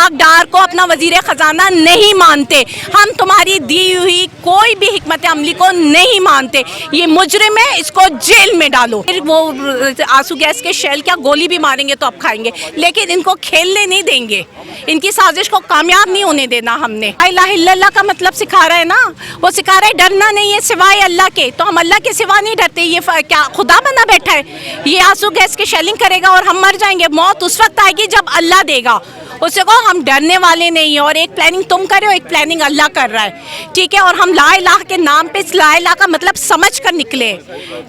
इसहाक डार को अपना वजीर ख़जाना नहीं मानते, हम तुम्हारी दी हुई कोई भी हिकमत अमली को नहीं मानते। ये मुजरिम है, इसको जेल में डालो। फिर वो आंसू गैस के शेल क्या गोली भी मारेंगे तो अब खाएंगे, लेकिन इनको खेलने नहीं देंगे, इनकी साजिश को कामयाब नहीं होने देना हमने। ला इलाहा इल्लल्लाह का मतलब सिखा रहा है ना, वो सिखा रहा है डरना नहीं है सिवाय अल्लाह के, तो हम अल्लाह के सिवा नहीं डरते। ये क्या खुदा बना बैठा है? ये आंसू गैस के शेलिंग करेगा और हम मर जाएंगे। मौत उस वक्त आएगी जब अल्लाह देगा, उससे कहो हम डरने वाले नहीं हैं। और एक प्लानिंग तुम कर रहे हो, एक प्लानिंग अल्लाह कर रहा है, ठीक है। और हम ला इलाहा के नाम पे ला इलाहा का मतलब समझ कर निकले,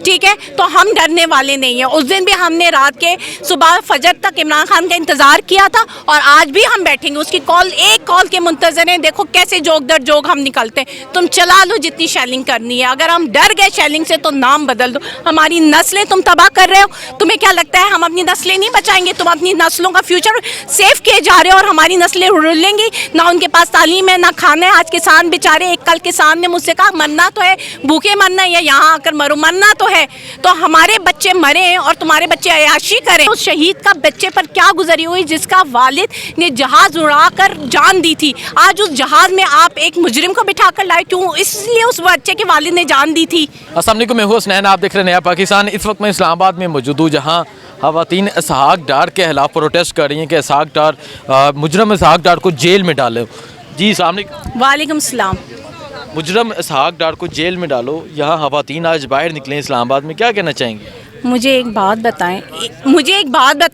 ठीक है। तो हम डरने वाले नहीं हैं। उस दिन भी हमने रात के सुबह फजर तक इमरान खान का इंतज़ार किया था, और आज भी हम बैठेंगे उसकी कॉल, एक कॉल के मुंतज़र हैं। देखो कैसे जोग दर जोग हम निकलते हैं। तुम चला लो जितनी शेलिंग करनी है, अगर हम डर गए शेलिंग से तो नाम बदल दो। हमारी नस्लें तुम तबाह कर रहे हो। तुम्हें क्या लगता है हम अपनी नस्लें नहीं बचाएंगे? तुम अपनी नस्लों का फ्यूचर सेफ किए जा रहे हो, और हमारी नस्लें रुलेंगी ना। उनके पास तालीम है ना खाना है। आज किसान बेचारे, एक कल किसान ने मुझसे कहा मरना तो है, भूखे मरना है या यहाँ आकर मरो, मरना तो है। तो हमारे बच्चे मरे और तुम्हारे बच्चे अयाशी करें। उस शहीद का बच्चे पर क्या गुजरी हुई जिसका वालिद ने जहाज उड़ाकर जान दी थी, आज उस जहाज में आप एक मुजरिम को बिठा कर लाए, क्यों? इसलिए उस बच्चे के वालिद ने जान दी थी। अस्सलाम वालेकुम, मैं हूं हसनैन, आप देख रहे हैं नया पाकिस्तान। इस वक्त मैं इस्लामाबाद में मौजूद हूँ, जहाँ ख़वातीन इसहाक डार के खिलाफ प्रोटेस्ट कर रही हैं कि इसहाक डार, मुजरम इसहाक डार को जेल में डालो। जी अस्सलाम वालेकुम। वालेकुम सलाम। मुजरम इसहाक डार को जेल में डालो, यहाँ ख़वातीन आज बाहर निकले इस्लामाबाद में, क्या कहना चाहेंगे? मुझे एक बात बताएं,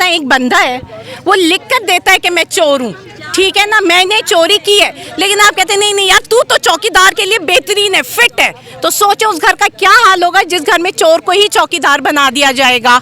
एक बंदा है वो लिख कर देता है कि मैं चोर हूँ, ठीक है ना, मैंने चोरी की है, लेकिन आप कहते नहीं नहीं यार तू तो चौकीदार के लिए बेहतरीन है, फिट है। तो सोचो उस घर का क्या हाल होगा जिस घर में चोर को ही चौकीदार बना दिया जाएगा।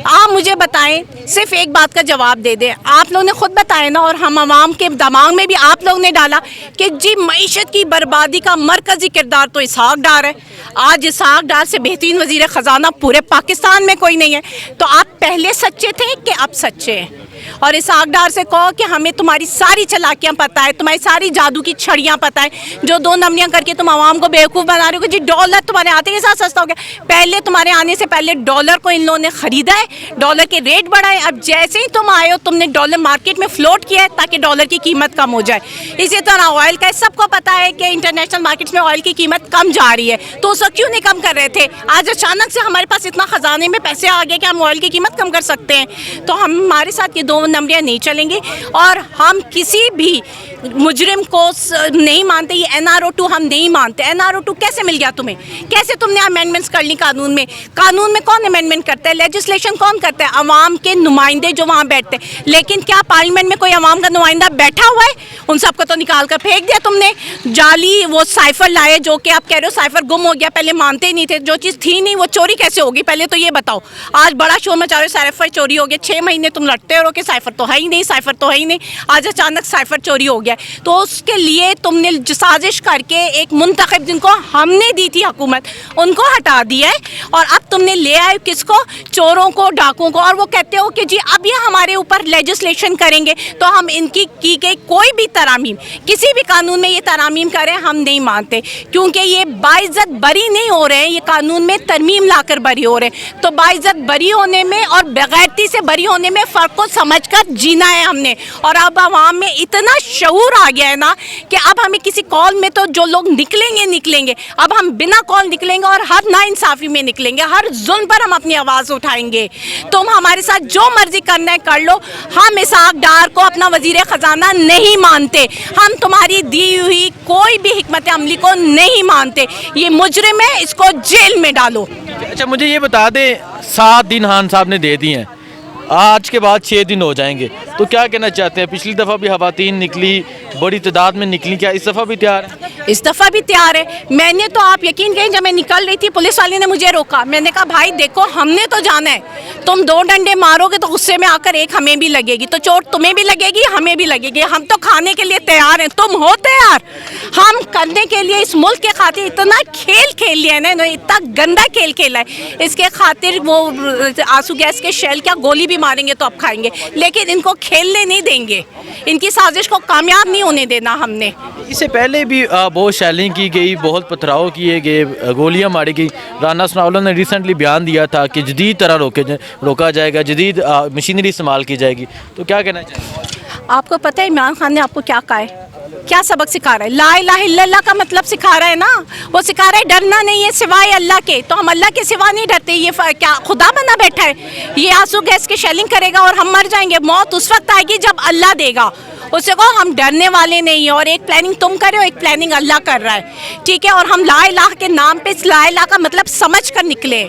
आप मुझे बताएं, सिर्फ एक बात का जवाब दे दें। आप लोगों ने खुद बताया ना, और हम आवाम के दिमाग में भी आप लोगों ने डाला कि जी मईशत की बर्बादी का मरकजी किरदार तो इसहाक डार है। आज इसहाक डार से बेहतरीन वजीर ख़जाना पूरे पाकिस्तान में कोई नहीं है। तो आप पहले सच्चे थे कि अब सच्चे हैं? और इसहाक डार से कहो कि हमें तुम्हारी सारी चालाकियाँ पता है, तुम्हारी सारी जादू की छड़ियाँ पता है, जो दो नमलियाँ करके तुम आवाम को बेवकूफ़ बना रहे हो कि जी डॉलर तुम्हारे आते के साथ सस्ता हो गया। पहले तुम्हारे आने से पहले डॉलर को इन लोगों ने ख़रीदा है, डॉलर के रेट बढ़ाए। अब जैसे ही तुम आए हो तुमने डॉलर मार्केट में फ्लोट किया है ताकि डॉलर की कीमत कम हो जाए। इसी तरह ऑयल का सबको पता है कि इंटरनेशनल मार्केट में ऑयल की कीमत कम जा रही है, तो उस वक्त क्यों नहीं कम कर रहे थे? आज अचानक से हमारे पास इतना ख़जाने में पैसे आ गए कि हम ऑयल की कीमत कम कर सकते हैं। तो हमारे साथ ये दो नंबरियाँ नहीं चलेंगी, और हम किसी भी मुजरिम को नहीं मानते। ये NRO2 हम नहीं मानते। NRO2 कैसे मिल गया तुम्हें? कैसे तुमने अमेंडमेंट्स कर ली कानून में? कानून में कौन अमेंडमेंट करता है? लेजिस्लेशन कौन करता है? अवाम के नुमाइंदे जो वहाँ बैठते हैं। लेकिन क्या पार्लियामेंट में कोई अवाम का नुमाइंदा बैठा हुआ है? उन सबको तो निकाल कर फेंक दिया तुमने। जाली वो साइफर लाए, जो कि आप कह रहे हो साइफर गुम हो गया, पहले मानते ही नहीं थे। जो चीज़ थी नहीं वो चोरी कैसे होगी? पहले तो ये बताओ। आज बड़ा शोर मचा रहे हो साइफर चोरी हो गया, 6 महीने तुम लड़ते रहो कि साइफर तो है ही नहीं, साइफर तो है ही नहीं। आज अचानक साइफर चोरी हो गया, तो उसके लिए तुमने साजिश करके एक मुंतखब जिनको हमने दी थी हुकूमत, उनको हटा दिया है, और अब तुमने ले आए किसको? चोरों को, डाकुओं को। और वो कहते हो कि जी अब ये हमारे ऊपर लेजिस्लेशन करेंगे। तो हम इनकी की गई कोई भी तरामीम, किसी भी कानून में ये तरामीम करें, हम नहीं मानते, क्योंकि ये बाइज्जत बरी नहीं हो रहे हैं, ये कानून में तरमीम लाकर बरी हो रहे हैं। तो बाइज्जत बरी होने में और बेगैरती से बरी होने में फ़र्क को समझकर जीना है हमने। और अब आवाम में इतना शऊर आ गया है ना कि अब हमें किसी कॉल में तो जो लोग निकलेंगे, अब हम बिना कॉल निकलेंगे और हर नाइंसाफ़ी में निकलेंगे, हर जुल्म पर हम अपनी आवाज़ उठाएंगे। तुम हमारे साथ जो मर्जी करना है कर लो, हम इसहाक डार को अपना वजीर ख़जाना नहीं मानते, हम तुम्हारी दी हुई कोई भी हिकमत अमली को नहीं मानते। ये मुजरिम है, इसको जेल में डालो। अच्छा मुझे ये बता दें, 7 दिन खान साहब ने दे दिए हैं, आज के बाद 6 दिन हो जाएंगे, तो क्या कहना चाहते हैं? पिछली दफ़ा भी ख़वातीन निकली, बड़ी तादाद में निकली, क्या इस दफ़ा भी तैयार है? इस दफ़ा भी तैयार है। मैंने तो, आप यकीन करें, जब मैं निकल रही थी पुलिस वाले ने मुझे रोका। मैंने कहा भाई देखो हमने तो जाना है, तुम 2 डंडे मारोगे तो गुस्से में आकर एक हमें भी लगेगी, तो चोट तुम्हें भी लगेगी हमें भी लगेगी। हम तो खाने के लिए तैयार हैं, तुम हो तैयार? हम करने के लिए इस मुल्क के खातिर इतना खेल खेल लिया है ना, इतना गंदा खेल खेला है, इसके खातिर वो आंसू गैस के शेल क्या गोली भी मारेंगे तो अब खाएंगे, लेकिन इनको खेलने नहीं देंगे, इनकी साजिश को कामयाब नहीं होने देना हमने। इससे पहले भी बहुत शेलिंग की गई, बहुत पथराव किए गए, गोलियां मारी गई। राना सनाउल्लाह ने रिसेंटली बयान दिया था कि जदीद तरह रोका जाएगा, जदीद मशीनरी इस्तेमाल की जाएगी, तो क्या कहना चाहिए? آپ کو پتہ ہے عمران خان نے آپ کو کیا کہا ہے؟ کیا سبق سکھا رہا ہے؟ لا الہ الا اللہ کا مطلب سکھا رہا ہے نا. وہ سکھا رہا ہے ڈرنا نہیں ہے سوائے اللہ کے. تو ہم اللہ کے سوا نہیں ڈرتے. یہ کیا خدا بنا بیٹھا ہے؟ یہ آنسو گیس کی شیلنگ کرے گا اور ہم مر جائیں گے. موت اس وقت آئے گی جب اللہ دے گا. اس سے کہو ہم ڈرنے والے نہیں ہیں. اور ایک پلاننگ تم کر رہے ہو, ایک پلاننگ اللہ کر رہا ہے. ٹھیک ہے, اور ہم لا الہ کے نام پہ لا الہ کا مطلب سمجھ کر نکلے.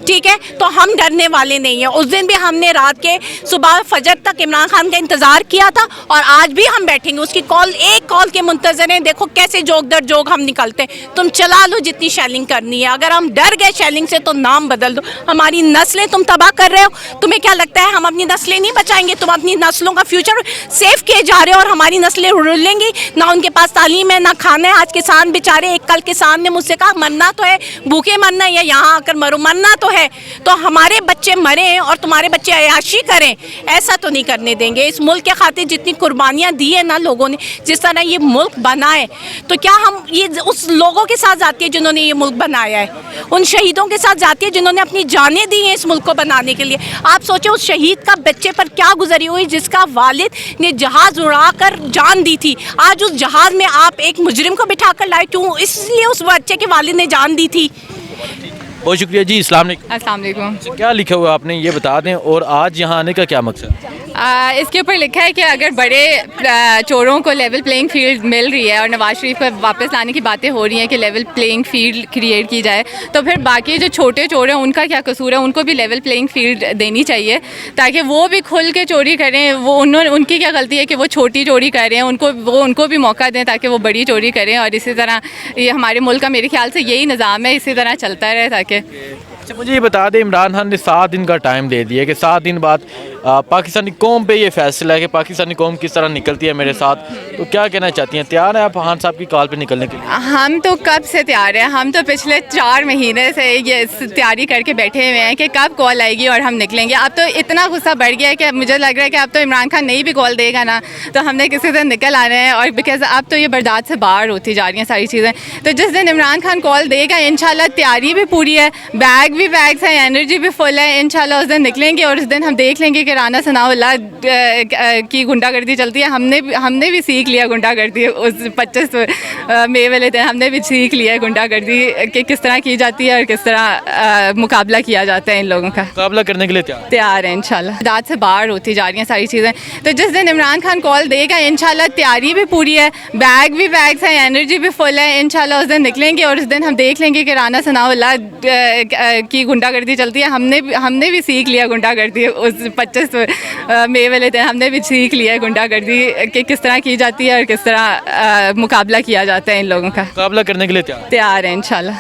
ٹھیک ہے, تو ہم ڈرنے والے نہیں ہیں. اس دن بھی ہم نے رات کے صبح فجر تک عمران خان کا انتظار کیا تھا, اور آج بھی ہم بیٹھیں گے اس کی کال, ایک کال کے منتظر ہیں. دیکھو کیسے جوگ در جوگ ہم نکلتے ہیں. تم چلا لو جتنی شیلنگ کرنی ہے. اگر ہم ڈر گئے شیلنگ سے تو نام بدل دو. ہماری نسلیں تم تباہ کر رہے ہو. تمہیں کیا لگتا ہے ہم اپنی نسلیں نہیں بچائیں گے؟ تم اپنی نسلوں کا فیوچر سیو کیے جا رہے ہو, اور ہماری نسلیں رولیں گی. نہ ان کے پاس تعلیم ہے, نہ کھانا ہے. آج کسان بیچارے, ایک کل کسان نے مجھ سے کہا مرنا تو ہے, بھوکے مرنا ہے یا یہاں آ کر مرو, مرنا تو ہے. تو ہمارے بچے مریں اور تمہارے بچے عیاشی کریں, ایسا تو نہیں کرنے دیں گے. اس ملک کے خاطر جتنی قربانیاں دی ہیں نا لوگوں نے, جس طرح یہ ملک بنا ہے, تو کیا ہم یہ اس لوگوں کے ساتھ جاتی ہے جنہوں نے یہ ملک بنایا ہے, ان شہیدوں کے ساتھ جاتی ہے جنہوں نے اپنی جانیں دی ہیں اس ملک کو بنانے کے لیے. آپ سوچیں اس شہید کا بچے پر کیا گزری ہوئی جس کا والد نے جہاز اڑا کر جان دی تھی. آج اس جہاز میں آپ ایک مجرم کو بٹھا کر لائے, کیوں؟ اس لیے اس بچے کے والد نے جان دی تھی. بہت شکریہ جی. السلام علیکم. السلام علیکم. کیا لکھا ہوا آپ نے یہ بتا دیں, اور آج یہاں آنے کا کیا مقصد؟ اس کے اوپر لکھا ہے کہ اگر بڑے چوروں کو لیول پلینگ فیلڈ مل رہی ہے اور نواز شریف کو واپس لانے کی باتیں ہو رہی ہیں کہ لیول پلینگ فیلڈ کریٹ کی جائے, تو پھر باقی جو چھوٹے چور ہیں ان کا کیا قصور ہے؟ ان کو بھی لیول پلینگ فیلڈ دینی چاہیے تاکہ وہ بھی کھل کے چوری کریں. وہ ان کی کیا غلطی ہے کہ وہ چھوٹی چوری کر رہے ہیں؟ ان کو بھی موقع دیں تاکہ وہ بڑی چوری کریں. اور اسی طرح یہ ہمارے ملک کا میرے خیال سے یہی نظام ہے, اسی طرح چلتا رہے تاکہ. اچھا مجھے یہ بتا دیں, عمران خان نے 7 دن کا ٹائم دے دیا کہ 7 دن بعد پاکستانی قوم پہ یہ فیصلہ ہے کہ پاکستانی قوم کس طرح نکلتی ہے میرے ساتھ. تو کیا کہنا چاہتی ہیں, تیار ہیں آپ خان صاحب کی کال پہ نکلنے کے لیے؟ ہم تو کب سے تیار ہیں. ہم تو پچھلے 4 مہینے سے یہ تیاری کر کے بیٹھے ہوئے ہیں کہ کب کال آئے گی اور ہم نکلیں گے. اب تو اتنا غصہ بڑھ گیا ہے کہ مجھے لگ رہا ہے کہ اب تو عمران خان نہیں بھی کال دے گا نا, تو ہم نے کسی دن نکل آنا ہے. اور بیکاز اب تو یہ برداشت سے باہر ہوتی جا رہی ہیں ساری چیزیں. تو جس دن عمران خان کال دے گا انشاءاللہ تیاری بھی پوری ہے, بیگ بھی بیگس ہیں, انرجی بھی فل ہے. انشاءاللہ اس دن نکلیں گے, اور اس دن ہم دیکھ لیں گے کہ رانا ثناء اللہ کی گنڈا گردی چلتی ہے. ہم نے بھی سیکھ لیا گنڈا گردی اس 25 مئی والے دن. ہم نے بھی سیکھ لیا ہے گنڈا گردی کہ کس طرح کی جاتی ہے اور کس طرح مقابلہ کیا جاتا ہے ان لوگوں کا. مقابلہ کرنے کے لیے تیار ہیں انشاءاللہ. برداشت سے باہر ہوتی جا رہی ہیں ساری چیزیں. تو جس دن عمران خان کال دے گا انشاءاللہ تیاری بھی پوری ہے, بیگ بھی بیگس ہیں, انرجی بھی فل ہے. انشاءاللہ اس دن نکلیں گے, اور اس دن ہم دیکھ لیں گے کہ رانا ثناء اللہ کی گنڈا گردی چلتی ہے. ہم نے بھی سیکھ لیا گنڈا گردی اس 25 مئی والے دن. ہم نے بھی سیکھ لیا ہے گنڈا گردی کہ کس طرح کی جاتی ہے اور کس طرح مقابلہ کیا جاتا ہے ان لوگوں کا. مقابلہ کرنے کے لیے تیار ہیں انشاءاللہ.